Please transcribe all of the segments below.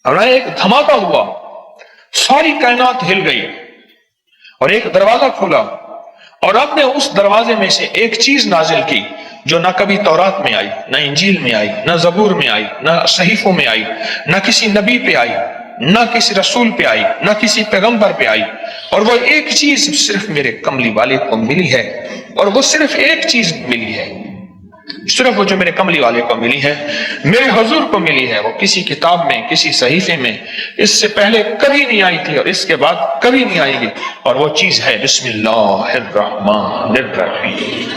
اور ایک دھماکہ ہوا، ساری کائنات ہل گئی اور ایک دروازہ کھلا، اور رب نے اس دروازے میں سے ایک چیز نازل کی جو نہ کبھی تورات میں آئی، نہ انجیل میں آئی، نہ زبور میں آئی، نہ صحیفوں میں آئی، نہ کسی نبی پہ آئی، نہ کسی رسول پہ آئی، نہ کسی پیغمبر پہ آئی، اور وہ ایک چیز صرف میرے کملی والے کو ملی ہے، اور وہ صرف ایک چیز ملی ہے، صرف وہ جو میرے کملی والے کو ملی ہے، میرے حضور کو ملی ہے، وہ کسی کتاب میں، کسی صحیفے میں اس سے پہلے کبھی نہیں آئی تھی اور اس کے بعد کبھی نہیں آئے گی، اور وہ چیز ہے بسم اللہ الرحمن الرحیم۔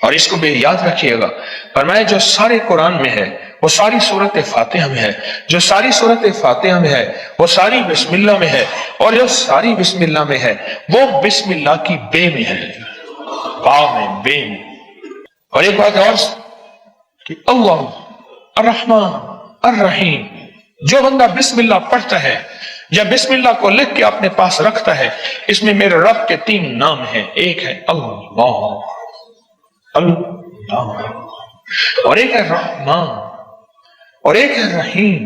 اور اس کو بھی یاد رکھیے گا، فرمایا جو سارے قرآن میں ہے وہ ساری سورت فاتحہ میں ہے، جو ساری سورت فاتحہ میں ہے وہ ساری بسم اللہ میں ہے، اور جو ساری بسم اللہ میں ہے وہ بسم اللہ کی بے میں ہے، با میں، بے میں۔ اور ایک بات اور کہ اللہ الرحمن الرحیم، جو بندہ بسم اللہ پڑھتا ہے یا بسم اللہ کو لکھ کے اپنے پاس رکھتا ہے، اس میں میرے رب کے 3 نام ہیں، ایک ہے اللہ، اللہ، اور ایک ہے رحمان، اور ایک ہے رحیم۔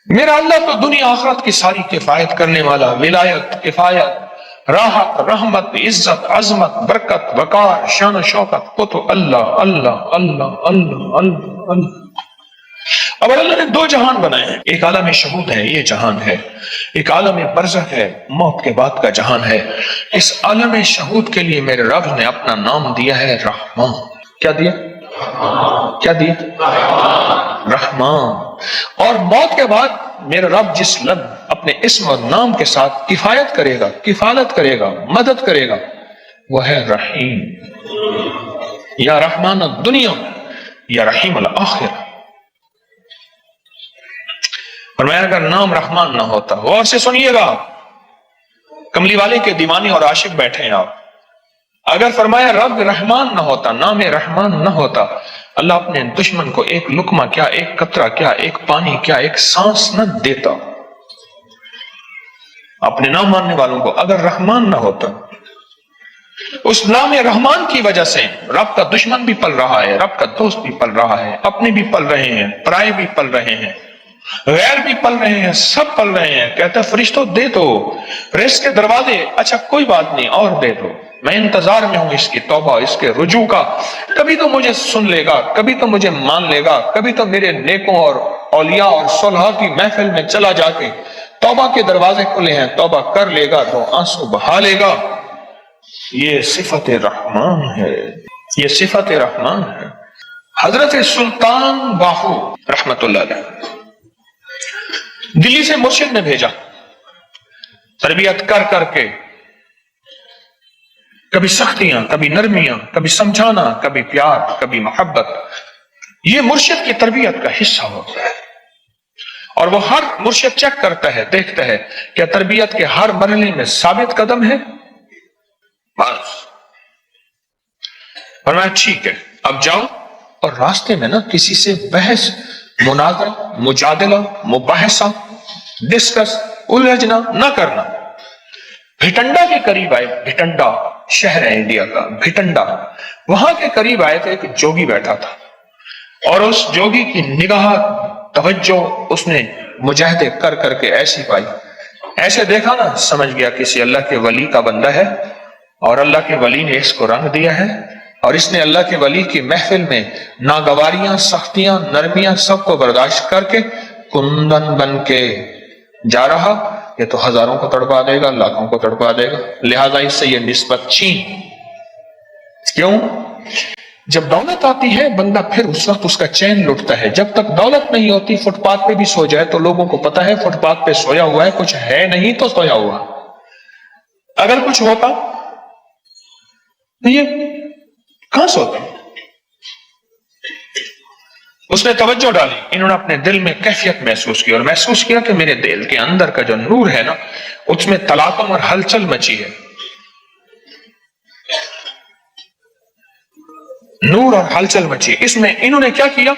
میرا اللہ تو دنیا آخرت کی ساری کفایت کرنے والا، ولایت، کفایت، راحت، رحمت، عزت، عظمت، برکت، وقار، شان و شوکت، وہ تو اللہ اللہ اللہ اللہ اللہ اللہ۔ اب اللہ نے 2 جہان بنائے ہیں، ایک عالم شہود ہے، یہ جہان ہے، ایک عالم برزخ ہے، موت کے بعد کا جہان ہے۔ اس عالم شہود کے لیے میرے رب نے اپنا نام دیا ہے رحمان۔ کیا دیا؟ کیا دیا؟ رحمان۔ اور موت کے بعد میرا رب جس لفظ اپنے اسم اور نام کے ساتھ کفایت کرے گا، کفالت کرے گا، مدد کرے گا، وہ ہے رحیم۔ یا رحمان الدنیا یا رحیم الآخرہ۔ فرمایا اگر نام رحمان نہ ہوتا، غور سے سنیے گا، کملی والے کے دیوانے اور عاشق بیٹھے ہیں آپ، اگر فرمایا رب رحمان نہ ہوتا، نام رحمان نہ ہوتا، اللہ اپنے دشمن کو ایک لقمہ کیا، ایک قطرہ کیا، ایک پانی کیا، ایک سانس نہ دیتا۔ اپنے نام ماننے والوں کو اگر رحمان نہ ہوتا، اس نام رحمان کی وجہ سے رب کا دشمن بھی پل رہا ہے، رب کا دوست بھی پل رہا ہے، اپنے بھی پل رہے ہیں، پرائے بھی پل رہے ہیں، غیر بھی پل رہے ہیں، سب پل رہے ہیں۔ کہتا ہے فرشتوں دے دو رزق کے دروازے، اچھا کوئی بات نہیں اور دے دو، میں انتظار میں ہوں اس کی توبہ، اس کے رجوع کا، کبھی تو مجھے سن لے گا، کبھی تو مجھے مان لے گا، کبھی تو میرے نیکوں اور اولیاء اور صلحاء کی محفل میں چلا جا کے توبہ کے دروازے کھلے ہیں، توبہ کر لے گا تو آنسو بہا لے گا۔ یہ صفت رحمان ہے، یہ صفت رحمان ہے۔ حضرت سلطان باہو رحمت اللہ علیہ دلی سے مرشد نے بھیجا، تربیت کر کر کے، کبھی سختیاں، کبھی نرمیاں، کبھی سمجھانا، کبھی پیار، کبھی محبت، یہ مرشد کی تربیت کا حصہ ہوتا ہے۔ اور وہ ہر مرشد چیک کرتا ہے، دیکھتا ہے کہ تربیت کے ہر مرحلے میں ثابت قدم ہے، بس فرمایا ٹھیک ہے اب جاؤ، اور راستے میں نا کسی سے بحث، مناظرہ، مجادلہ، مباحثہ، ڈسکس، الجھنا نہ کرنا۔ بھٹنڈا کے قریب آئے، بھٹنڈا شہر ہے انڈیا کا، بھٹنڈا، وہاں کے قریب آئے تو ایک جوگی بیٹھا تھا، اور اس جوگی کی نگاہ، توجہ اس نے مجاہدے کر کر کے ایسی پائی، ایسے دیکھا نا سمجھ گیا کسی اللہ کے ولی کا بندہ ہے، اور اللہ کے ولی نے اس کو رنگ دیا ہے، اور اس نے اللہ کے ولی کی محفل میں ناگواریاں، سختیاں، نرمیاں سب کو برداشت کر کے کندن بن کے جا رہا، یہ تو ہزاروں کو تڑپا دے گا، لاکھوں کو تڑپا دے گا، لہذا اس سے یہ نسبت چھین۔ کیوں؟ جب دولت آتی ہے بندہ پھر اس وقت اس کا چین لٹتا ہے، جب تک دولت نہیں ہوتی فٹ پاتھ پہ بھی سو جائے تو لوگوں کو پتا ہے فٹ پاتھ پہ سویا ہوا ہے، کچھ ہے نہیں تو سویا ہوا، اگر کچھ ہوتا تو یہ کہاں سوتا؟ اس نے توجہ ڈالی، انہوں نے اپنے دل میں کیفیت محسوس کی، اور محسوس کیا کہ میرے دل کے اندر کا جو نور ہے نا اس میں تلاطم اور ہلچل مچی ہے، نور اور ہلچل مچی۔ اس میں انہوں نے کیا کیا؟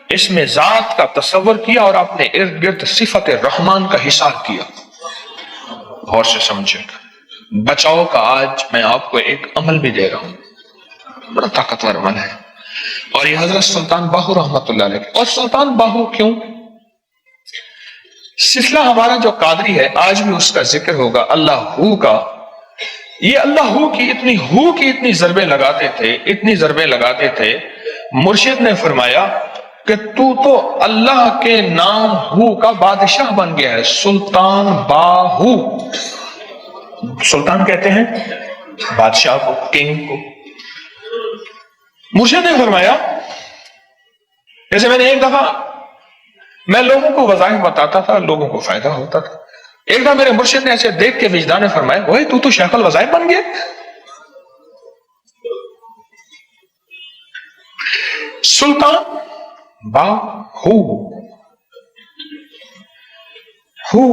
اس میں ذات کا تصور کیا اور اپنے ارد گرد صفت رحمان کا حساب کیا۔ غور سے سمجھے گا، بچاؤ کا آج میں آپ کو ایک عمل بھی دے رہا ہوں، بڑا طاقتور عمل ہے۔ اور یہ حضرت سلطان باہو رحمت اللہ علیہ. اور سلطان باہو کیوں؟ سلسلہ ہمارا جو قادری ہے آج بھی اس کا ذکر ہوگا، اللہ ہو کا. یہ اللہ ہو کی اتنی ضربیں لگاتے تھے. مرشد نے فرمایا کہ تو اللہ کے نام ہو کا بادشاہ بن گیا ہے. سلطان باہو، سلطان کہتے ہیں بادشاہ کو، کنگ کو. مرشد نے فرمایا، جیسے میں نے ایک دفعہ میں لوگوں کو وظائف بتاتا تھا، لوگوں کو فائدہ ہوتا تھا. ایک دفعہ میرے مرشد نے ایسے دیکھ کے وجدان نے فرمایا، اوئے تو شیخ الوظائف بن گیا. سلطان باہو ہو.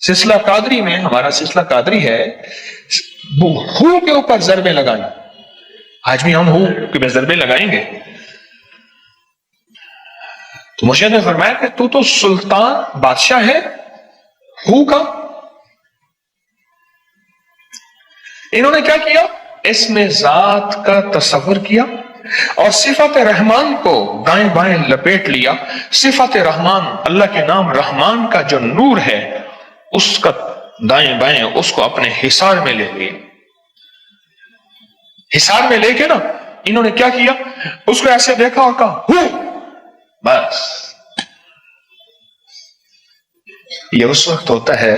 سلسلہ قادری میں، ہمارا سلسلہ قادری ہے، ہو کے اوپر ضربیں لگائیں. آج بھی ہم ہو کہ ضربیں لگائیں گے. تو مرشد نے فرمایا کہ تو سلطان بادشاہ ہے ہو کا. انہوں نے کیا کیا؟ اس میں ذات کا تصور کیا اور صفت رحمان کو دائیں بائیں لپیٹ لیا. صفت رحمان، اللہ کے نام رحمان کا جو نور ہے، اس کا دائیں بائیں اس کو اپنے حصار میں لے لیا. حصار میں لے کے نا انہوں نے کیا کیا؟ اس کو ایسے دیکھا اور کہا ہو. بس یہ اس وقت ہوتا ہے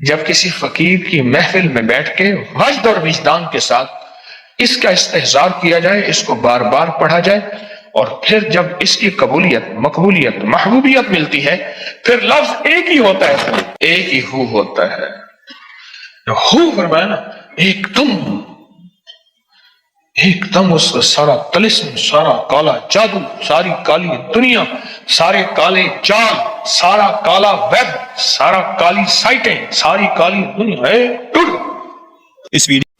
جب کسی فقیر کی محفل میں بیٹھ کے وجد اور وجدان کے ساتھ اس کا استحضار کیا جائے، اس کو بار بار پڑھا جائے، اور پھر جب اس کی قبولیت، مقبولیت، محبوبیت ملتی ہے، پھر لفظ ایک ہی ہوتا ہے، ایک ہی ہو ہوتا ہے. ہو فرمایا نا، ایک دم اس کا سارا طلسم، سارا کالا جادو، ساری کالی دنیا، سارے کالے جال، سارا کالا ویب، سارا کالی سائٹیں، ساری کالی دنیا ہے. اس ویڈیو